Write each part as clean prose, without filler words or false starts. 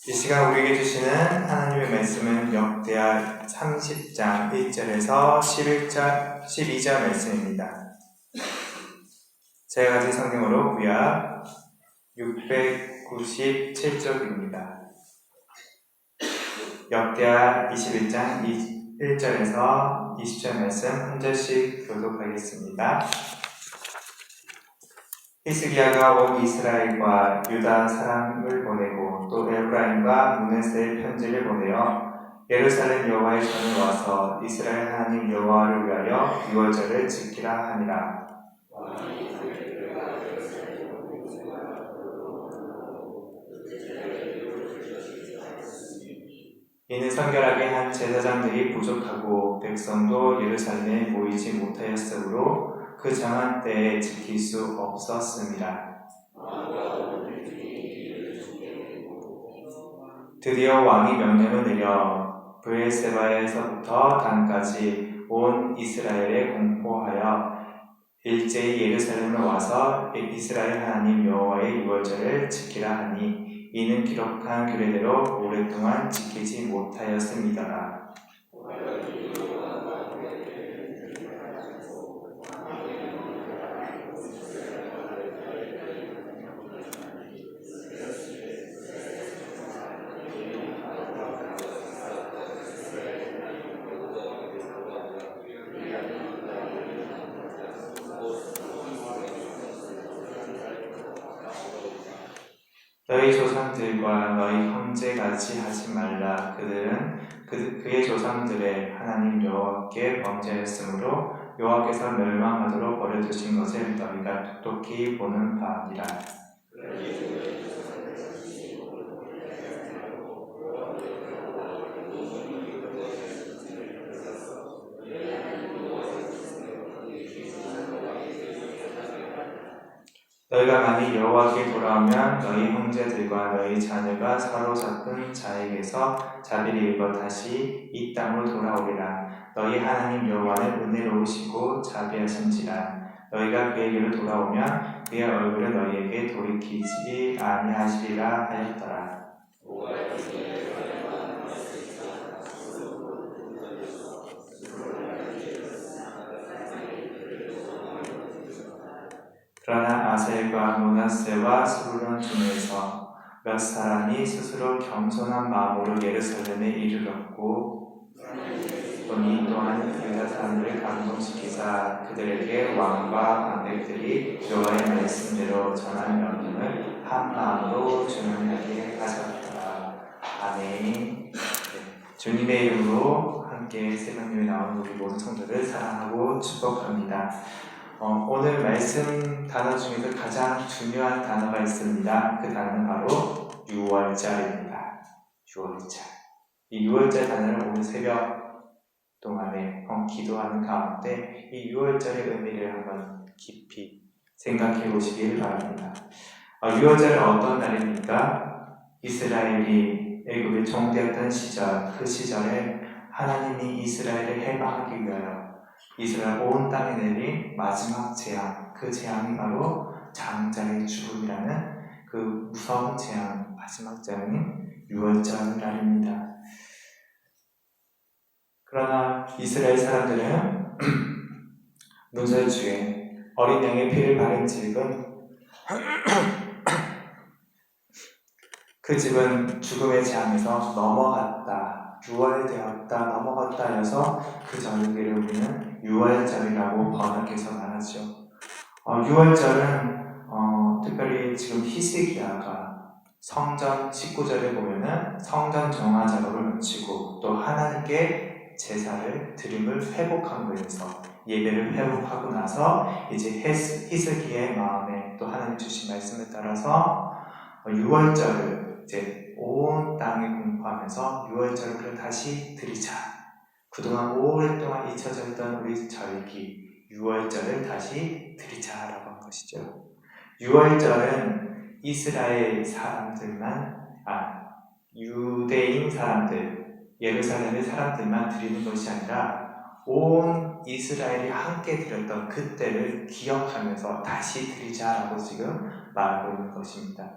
이 시간 우리에게 주시는 하나님의 말씀은 역대하 30장 1절에서 12절 말씀입니다. 제가 가진 성경으로 구약 697쪽입니다. 역대하 21장 1절에서 20절 말씀 한 절씩 교독하겠습니다. 히스기야가 온 이스라엘과 유다 사람을 보내고 또 에브라임과 므낫세에 편지를 보내어 예루살렘 여호와의 전에 와서 이스라엘 하나님 여호와를 위하여 유월절을 지키라 하니라. 이는 성결하게 한 제사장들이 부족하고 백성도 예루살렘에 모이지 못하였으므로 그 정한 때에 지킬 수 없었습니다. 드디어 왕이 명령을 내려 브엘세바에서부터 단까지 온 이스라엘에 공포하여 일제히 예루살렘을 와서 이스라엘 하나님 여호와의 유월절을 지키라 하니 이는 기록한 규례대로 오랫동안 지키지 못하였습니다. 너희 조상들과 너희 형제같이 하지 말라. 그들은 그의 조상들의 하나님 여호와께 범죄하였으므로 여호와께서 멸망하도록 버려두신 것을 너희가 똑똑히 보는 바니라. 너희가 만일 여호와께 돌아오면 너희 형제들과 너희 자녀가 사로잡은 자에게서 자비를 입어 다시 이 땅으로 돌아오리라. 너희 하나님 여호와는 은혜로우시고 자비하신지라. 너희가 그에게로 돌아오면 그의 얼굴을 너희에게 돌이키지 아니하시리라 하였더라. 그러나 아셀과 므낫세와 스불론 중에서 몇 사람이 스스로 겸손한 마음으로 예루살렘에 이르렀고 이 또한 유다 사람들을 감동시키사 그들에게 왕과 관객들이 여호와의 말씀대로 전한 명령을 한 마음으로 준행하게 하셨더라. 아멘. 주님의 이름으로 함께 새벽녘에 나온 우리 모든 성도를 사랑하고 축복합니다. 오늘 말씀 단어 중에서 가장 중요한 단어가 있습니다. 그 단어는 바로 유월절입니다. 유월절. 이 유월절 단어를 오늘 새벽 동안에 기도하는 가운데 이 유월절의 의미를 한번 깊이 생각해 보시길 바랍니다. 유월절은 어떤 날입니까? 이스라엘이 애굽에 종되었던 시절, 그 시절에 하나님이 이스라엘을 해방하기 위하여 이스라엘 온 땅에 내린 마지막 재앙, 그 재앙이 바로 장자의 죽음이라는 그 무서운 재앙, 마지막 재앙인 유월절 날입니다. 그러나 이스라엘 사람들은 문설주에 어린 양의 피를 바른 집은 그 집은 죽음의 재앙에서 넘어갔다, 유월되었다, 넘어갔다 해서 그 절기를 우리는 유월절이라고 번역해서 말하죠. 유월절은 특별히 지금 히스기야가 성전 19절에 보면은 성전 정화 작업을 마치고 또 하나님께 제사를 드림을 회복한 거에서 예배를 회복하고 나서 이제 히스기야의 마음에 또 하나님 주신 말씀에 따라서 유월절을 이제 온 땅에 공포하면서 유월절을 다시 드리자. 그동안 오랫동안 잊혀져 있던 우리 절기 유월절을 다시 드리자라고 한 것이죠. 유월절은 이스라엘 사람들만, 유대인 사람들, 예루살렘의 사람들만 드리는 것이 아니라 온 이스라엘이 함께 드렸던 그때를 기억하면서 다시 드리자라고 지금 말하고 있는 것입니다.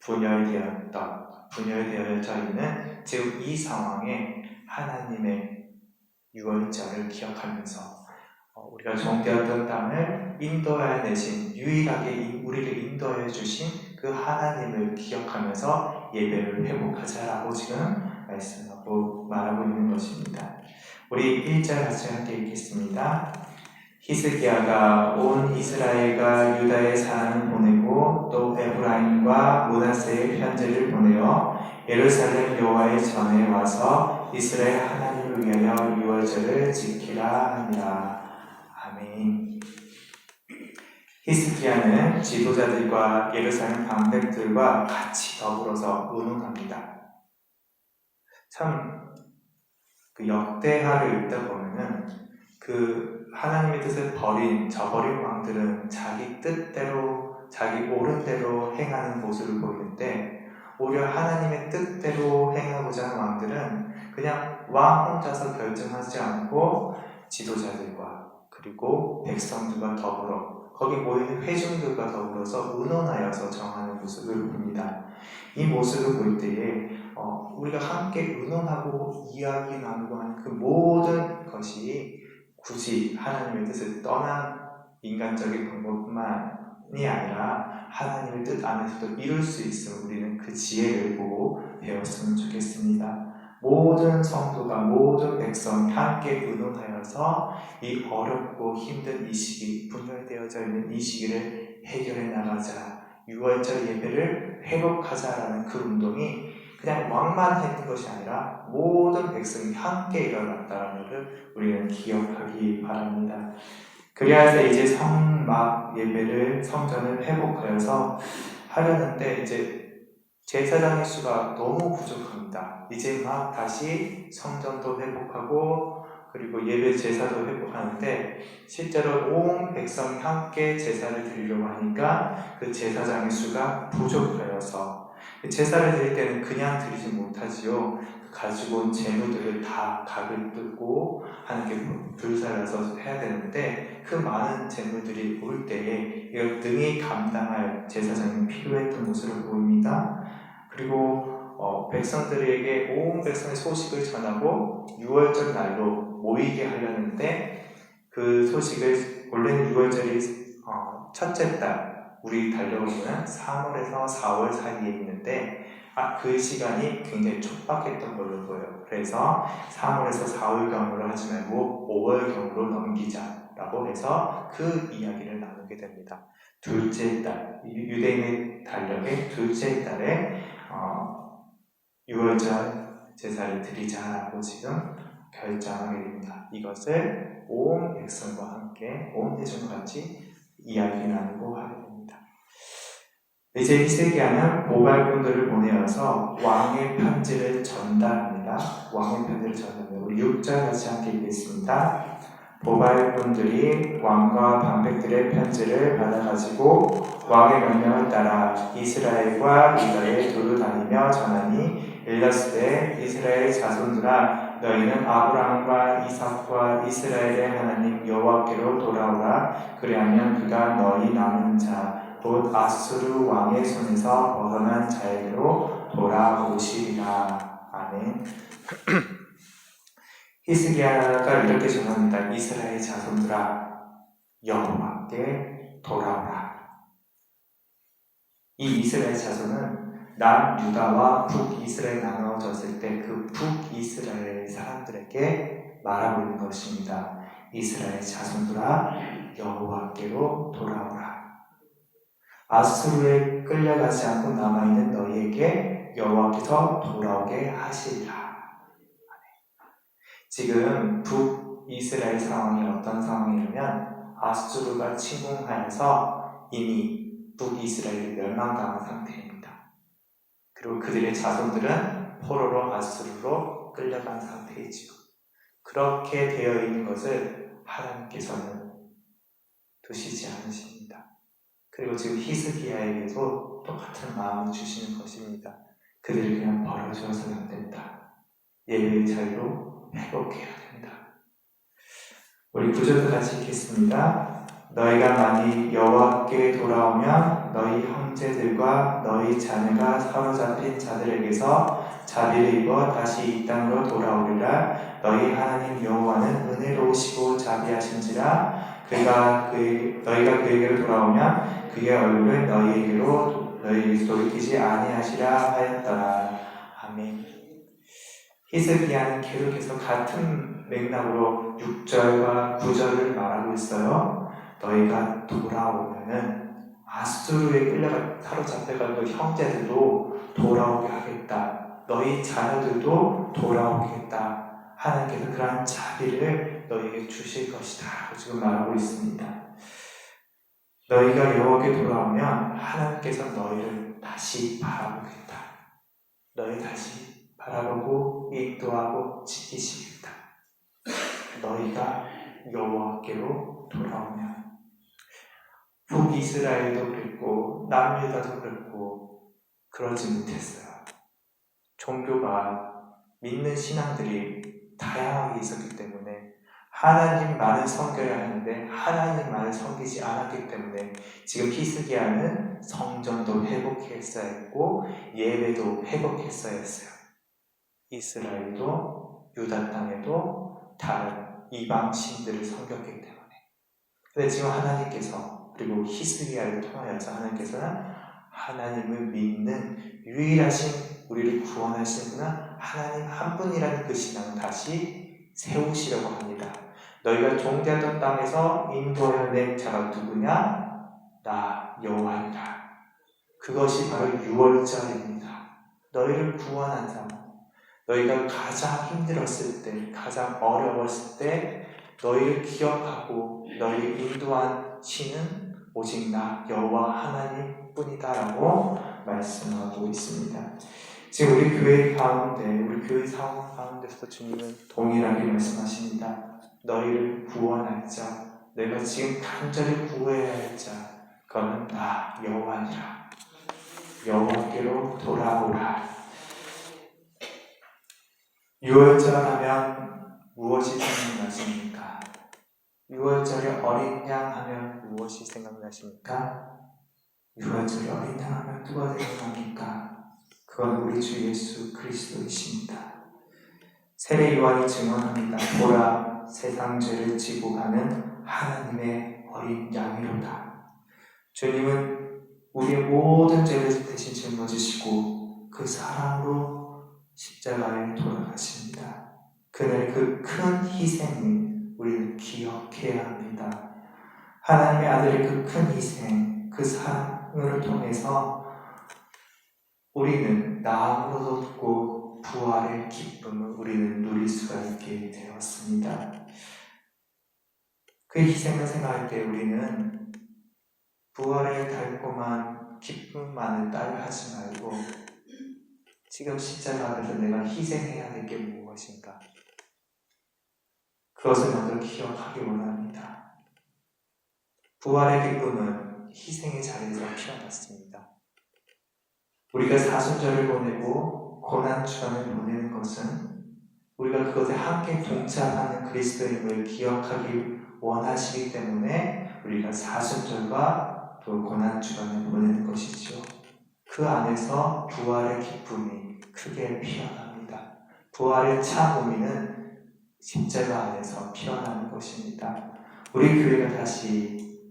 분열되었던 분열되어져 있는 지금 이 상황에 하나님의 유월절을 기억하면서 우리가 종되었던 땅을 인도하여 내신, 유일하게 우리를 인도하여 주신 그 하나님을 기억하면서 예배를 회복하자라고 지금 말하고 있는 것입니다. 우리 1절 같이 함께 읽겠습니다. 히스기야가 온 이스라엘과 유다의 사람을 보내고 또 에프라임과 므낫세의 편지를 보내어 예루살렘 여호와의 전에 와서 이스라엘 하나님을 위하여 유월절을 지키라 하니라. 아멘. 히스기야는 지도자들과 예루살렘 방백들과 같이 더불어서 의논합니다. 참 그 역대하를 읽다 보면은 그 하나님의 뜻을 저버린 왕들은 자기 뜻대로, 자기 옳은 대로 행하는 모습을 보이는데, 오히려 하나님의 뜻대로 행하고자 하는 왕들은 그냥 왕 혼자서 결정하지 않고 지도자들과 그리고 백성들과 더불어, 거기 모이는 회중들과 더불어서 의논하여서 정하는 모습을 봅니다. 이 모습을 볼 때에 우리가 함께 의논하고 이야기 나누고 하는 그 모든 것이 굳이 하나님의 뜻을 떠난 인간적인 방법뿐만이 아니라 하나님의 뜻 안에서도 이룰 수 있음을 우리는 그 지혜를 보고 배웠으면 좋겠습니다. 모든 성도가, 모든 백성이 함께 의논하여서 이 어렵고 힘든 이 시기, 분열되어져 있는 이 시기를 해결해 나가자, 유월절 예배를 회복하자라는 그 운동이 그냥 왕만 했던 것이 아니라 모든 백성이 함께 일어났다는 것을 우리는 기억하기 바랍니다. 그리하여서 이제 성막 예배를, 성전을 회복하여서 하려는데 이제 제사장의 수가 너무 부족합니다. 이제 막 다시 성전도 회복하고 그리고 예배 제사도 회복하는데 실제로 온 백성이 함께 제사를 드리려고 하니까 그 제사장의 수가 부족하여서 제사를 드릴 때는 그냥 드리지 못하지요. 가지고 온 재물들을 다 각을 뜯고 하나님께 불살라서 해야 되는데 그 많은 재물들이 올 때에 이걸 능히 감당할 제사장이 필요했던 모습을 보입니다. 그리고 백성들에게 온 백성의 소식을 전하고 6월절 날로 모이게 하려는데 그 소식을, 원래는 6월절이 첫째 달, 우리 달력으로는 3월에서 4월 사이에 있는데 그 시간이 굉장히 촉박했던 걸로 보여요. 그래서 3월에서 4월경으로 하지 말고 5월경으로 넘기자라고 해서 그 이야기를 나누게 됩니다. 둘째 달, 유대인의 달력의 둘째 달에 6월절 제사를 드리자라고 지금 결정하게 됩니다. 이것을 온 백성과 함께, 온 회중과 같이 이야기 나누고 하게 됩니다. 이제 히스기야는 보발꾼들을 보내어서 왕의 편지를 전달합니다. 왕의 편지를 전달합니다. 우리 6절 같이 함께 읽겠습니다. 보발꾼들이 왕과 방백들의 편지를 받아가지고 왕의 명령을 따라 이스라엘과 유다에 두루 다니며 전하니, 일렀으되 이스라엘 자손들아, 너희는 아브라함과 이삭과 이스라엘의 하나님 여호와께로 돌아오라. 그리하면 그가 너희 남은 자 곧 아수르 왕의 손에서 벗어난 자에게로 돌아오시리라. 아멘. 히스기야가 이렇게 전합니다. 이스라엘 자손들아, 여호와께 돌아오라. 이 이스라엘 자손은 남유다와 북이스라엘 나누어졌을 때 그 북이스라엘 사람들에게 말하고 있는 것입니다. 이스라엘 자손들아, 여호와께로 돌아오라. 아수르에 끌려가지 않고 남아있는 너희에게 여호와께서 돌아오게 하시리라. 지금 북이스라엘 상황이 어떤 상황이냐면 아수르가 침공하여서 이미 북이스라엘이 멸망당한 상태입니다. 그리고 그들의 자손들은 포로로 아수르로 끌려간 상태이지요. 그렇게 되어 있는 것을 하나님께서는 두시지 않으십니다. 그리고 지금 히스기야에게도 똑같은 마음을 주시는 것입니다. 그들을 그냥 버려줘서는 안 된다. 예배의 자유로 회복해야 된다. 우리 구절도 같이 읽겠습니다. 너희가 만일 여호와께 돌아오면 너희 형제들과 너희 자녀가 사로잡힌 자들에게서 자비를 입어 다시 이 땅으로 돌아오리라. 너희 하나님 여호와는 은혜로우시고 자비하신지라. 너희가 그에게로 돌아오면 그의 얼굴을 너희에게 돌이키지 아니하시라 하였더라. 아멘. 히스기야는 계속해서 같은 맥락으로 6절과 9절을 말하고 있어요. 너희가 돌아오면은 아수르에 끌려가 사로잡혀간 그 형제들도 돌아오게 하겠다. 너희 자녀들도 돌아오겠다. 하나님께서 그러한 자비를 너희에게 주실 것이다. 지금 말하고 있습니다. 너희가 여호와께 돌아오면 하나님께서 너희를 다시 바라보겠다. 너희 다시 바라보고 인도하고 지키시겠다. 너희가 여호와께로 돌아오면. 북이스라엘도 그랬고 남유다도 그랬고 그러지 못했어요. 종교가 믿는 신앙들이 다양하게 있었기 때문에 하나님 말을 섬겨야 하는데 하나님 말을 섬기지 않았기 때문에 지금 히스기야는 성전도 회복했어야 했고 예배도 회복했어야 했어요. 이스라엘도 유다 땅에도 다른 이방 신들을 섬겼기 때문에. 근데 지금 하나님께서 그리고 히스기야를 통하여서 하나님께서는 하나님을 믿는 유일하신 우리를 구원하시는 분은 하나님 한 분이라는 그 신앙을 다시 세우시려고 합니다. 너희가 종되었던 땅에서 인도하여 낸 자가 누구냐? 나 여호와이다. 그것이 바로 유월절입니다. 너희를 구원한 사람, 너희가 가장 힘들었을 때, 가장 어려웠을 때 너희를 기억하고 너희를 인도한 신은 오직 나 여호와 하나님 뿐이다라고 말씀하고 있습니다. 지금 우리 교회 가운데, 우리 교회 상황 가운데서 주님은 동일하게 말씀하십니다. 너희를 구원할 자, 내가 지금 간절히 구해야 할 자, 그거는 나 여호와니라. 여호와께로 돌아오라. 유월절 하면 무엇이 생각나십니까? 유월절에 어린 양 하면 무엇이 생각나십니까? 유월절에 어린 양 하면 누가 생각납니까? 그건 우리 주 예수 그리스도이십니다. 세례 요한이 증언합니다. 보라, 세상 죄를 지고 가는 하나님의 어린 양이로다. 주님은 우리의 모든 죄를 대신 짊어지시고 그 사랑으로 십자가에 돌아가십니다. 그날 그 큰 희생을 우리는 기억해야 합니다. 하나님의 아들의 그 큰 희생, 그 사랑을 통해서 우리는 나음으로 얻고 부활의 기쁨을 우리는 누릴 수가 있게 되었습니다. 그 희생을 생각할 때 우리는 부활의 달콤한 기쁨만을 따라하지 말고 지금 십자가 앞에서 내가 희생해야 될 게 무엇인가? 그것을 먼저 기억하기 원합니다. 부활의 기쁨은 희생의 자리에서 피어났습니다. 우리가 사순절을 보내고 고난주간을 보내는 것은 우리가 그것에 함께 동참하는 그리스도인을 기억하기 원하시기 때문에 우리가 사순절과 또 고난주간을 보내는 것이죠. 그 안에서 부활의 기쁨이 크게 피어납니다. 부활의 참 의미는 십자가 안에서 피어나는 것입니다. 우리 교회가 다시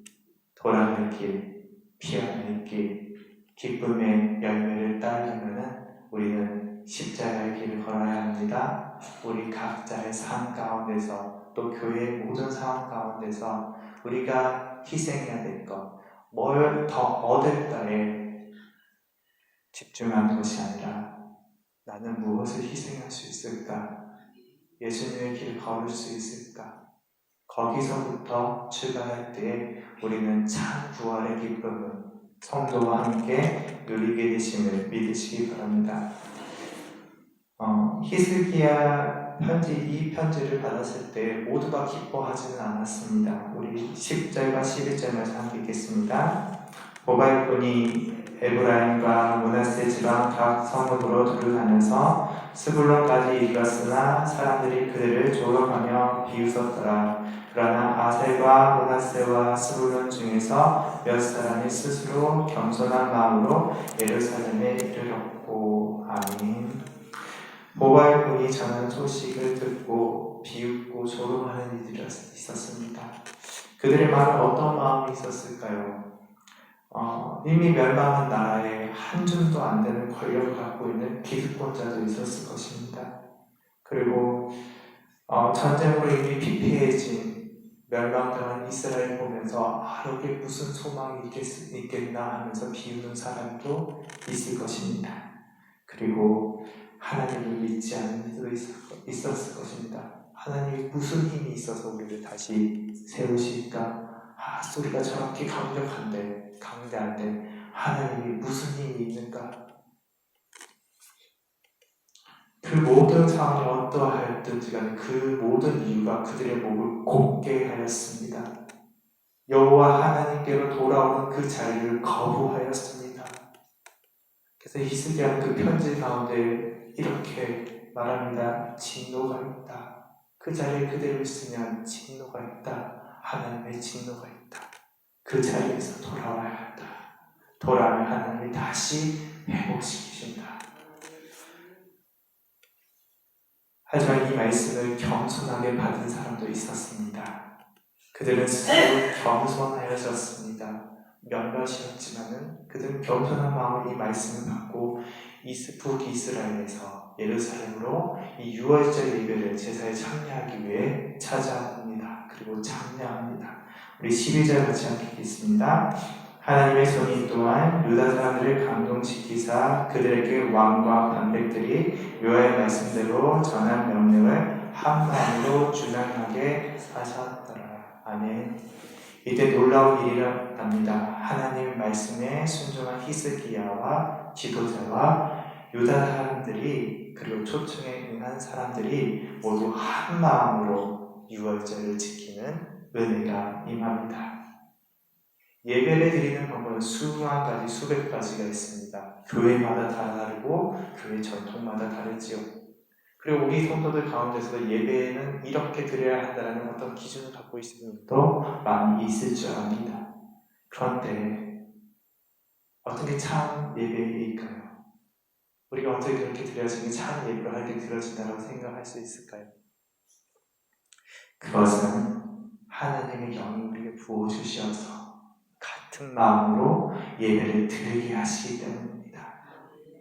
돌아갈 길, 피어날 길, 기쁨의 열매를 따르려면 우리는 십자가의 길을 걸어야 합니다. 우리 각자의 삶 가운데서 또 교회의 모든 상황 가운데서 우리가 희생해야 될 것, 뭘 더 얻을까에 집중하는 것이 아니라 나는 무엇을 희생할 수 있을까? 예수님의 길을 걸을 수 있을까? 거기서부터 출발할 때 우리는 참 부활의 기쁨을 성도와 함께 누리게 되심을 믿으시기 바랍니다. 히스기야 이 편지를 받았을 때 모두가 기뻐하지는 않았습니다. 우리 10절과 11절 말씀 함께 읽겠습니다. 보발꾼이 에브라임과 므낫세 지방 각 성읍으로 두루다녀서 스불론까지 이르렀으나 사람들이 그들을 조롱하며 비웃었더라. 그러나 아셀과 므낫세와 스불론 중에서 몇 사람이 스스로 겸손한 마음으로 예루살렘에 이르렀고. 아멘. 모발군이 전한 소식을 듣고 비웃고 조롱하는 이들이 있었습니다. 그들의 마음에 어떤 마음이 있었을까요? 이미 멸망한 나라에 한 줌도 안 되는 권력을 갖고 있는 기득권자도 있었을 것입니다. 그리고 전쟁으로 이미 피폐해진 멸망당한 이스라엘 보면서 여기에 무슨 소망이 있겠나 하면서 비우는 사람도 있을 것입니다. 그리고 하나님을 믿지 않는 이들도 있었을 것입니다. 하나님이 무슨 힘이 있어서 우리를 다시 세우실까? 소리가 저렇게 강력한데, 강대한데 하나님이 무슨 힘이 있는가? 그 모든 상황이 어떠하였든지 간에 그 모든 이유가 그들의 목을 곱게 하였습니다. 여호와 하나님께로 돌아오는 그 자리를 거부하였습니다. 그래서 히스기야는 그 편지 가운데 이렇게 말합니다. 진노가 있다. 그 자리에 그대로 있으면 진노가 있다. 하나님의 진노가 있다. 그 자리에서 돌아와야 한다. 돌아오면 하나님이 다시 회복시키신다. 하지만 이 말씀을 겸손하게 받은 사람도 있었습니다. 그들은 스스로 겸손하였습니다. 몇몇이었지만은 그들은 겸손한 마음으로 이 말씀을 받고 북이스라엘에서 예루살렘으로 이 유월절 예배를 제사에 참여하기 위해 찾아옵니다. 그리고 참여합니다. 우리 12절 같이 함께 읽겠습니다. 하나님의 손이 또한 유다 사람들을 감동시키사 그들에게 왕과 반백들이 여호와의 말씀대로 전한 명령을 한 마음으로 준행하게 하셨더라. 아멘. 이때 놀라운 일이 일어납니다. 하나님의 말씀에 순종한 히스기야와 지도자와 유다 사람들이 그리고 초청에 응한 사람들이 모두 한 마음으로 유월절을 지키는 은혜가 임합니다. 예배를 드리는 방법은 수만 가지, 수백 가지가 있습니다. 교회마다 다르고 교회 전통마다 다르지요. 그리고 우리 성도들 가운데서도 예배는 이렇게 드려야 한다는 어떤 기준을 갖고 있는 분도 많이 있을 줄 압니다. 그런데 어떤 게 참 예배일까요? 우리가 어떻게 그렇게 드려지는 게 참 예배로 할 때 드려진다고 생각할 수 있을까요? 그것은 하나님의 영이 우리에게 부어주셔서 같은 마음으로 예배를 드리게 하시기 때문입니다.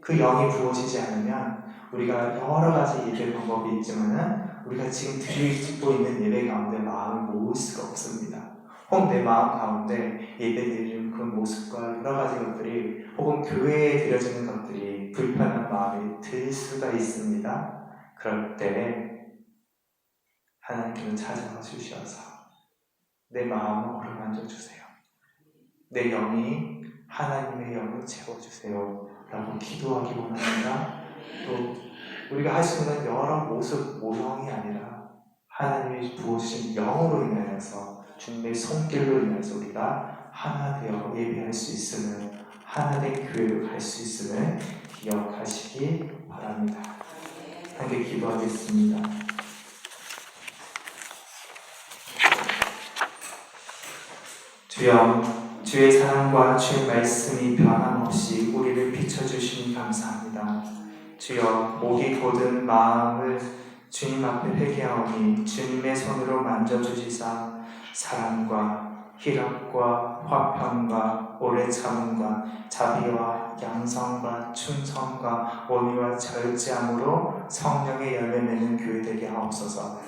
그 영이 부어지지 않으면 우리가 여러 가지 예배 방법이 있지만은 우리가 지금 드리고 있는 예배 가운데 마음을 모을 수가 없습니다. 혹 내 마음 가운데 예배 드리는 그 모습과 여러 가지 것들이 혹은 교회에 드려지는 것들이 불편한 마음이 들 수가 있습니다. 그럴 때 하나님께서 찾아와 주셔서 내 마음을 어루만져 주세요. 내 영이 하나님의 영을 채워주세요 라고 기도하기 원합니다. 또 우리가 할 수 있는 여러 모형이 아니라 하나님이 부어주신 영으로 인하여서 주님의 손길로 인해서 우리가 하나 되어 예배할 수 있음을, 하나된 교회로 갈 수 있음을 기억하시기 바랍니다. 함께 기도하겠습니다. 주여, 주의 사랑과 주의 말씀이 변함없이 우리를 비춰주시니 감사합니다. 주여, 목이 곧은 마음을 주님 앞에 회개하오니 주님의 손으로 만져주시사 사랑과 희락과 화평과 오래 참음과 자비와 양성과 충성과 온유와 절제함으로 성령의 열매 맺는 교회 되게 하옵소서.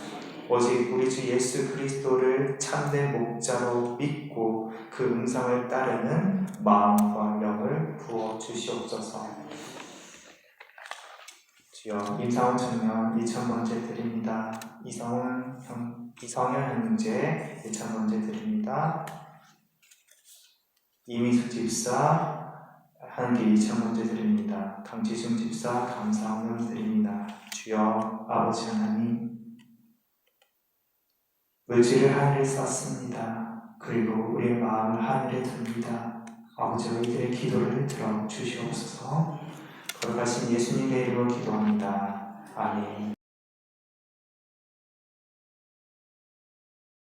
오직 우리 주 예수 그리스도를 참된 목자로 믿고 그 음성을 따르는 마음과 영을 부어 주시옵소서. 주여, 임상훈 청년 2,000번째 드립니다. 이성현 형제 1,000번째 드립니다. 이미수 집사 한개 2,000번째 드립니다. 강지중 집사 감사함을 드립니다. 주여, 아버지 하나님, 물질을 하늘에 쌓습니다. 그리고 우리의 마음을 하늘에 둡니다. 아버지와 이들의 기도를 들어주시옵소서. 거룩하신 예수님의 이름으로 기도합니다. 아멘.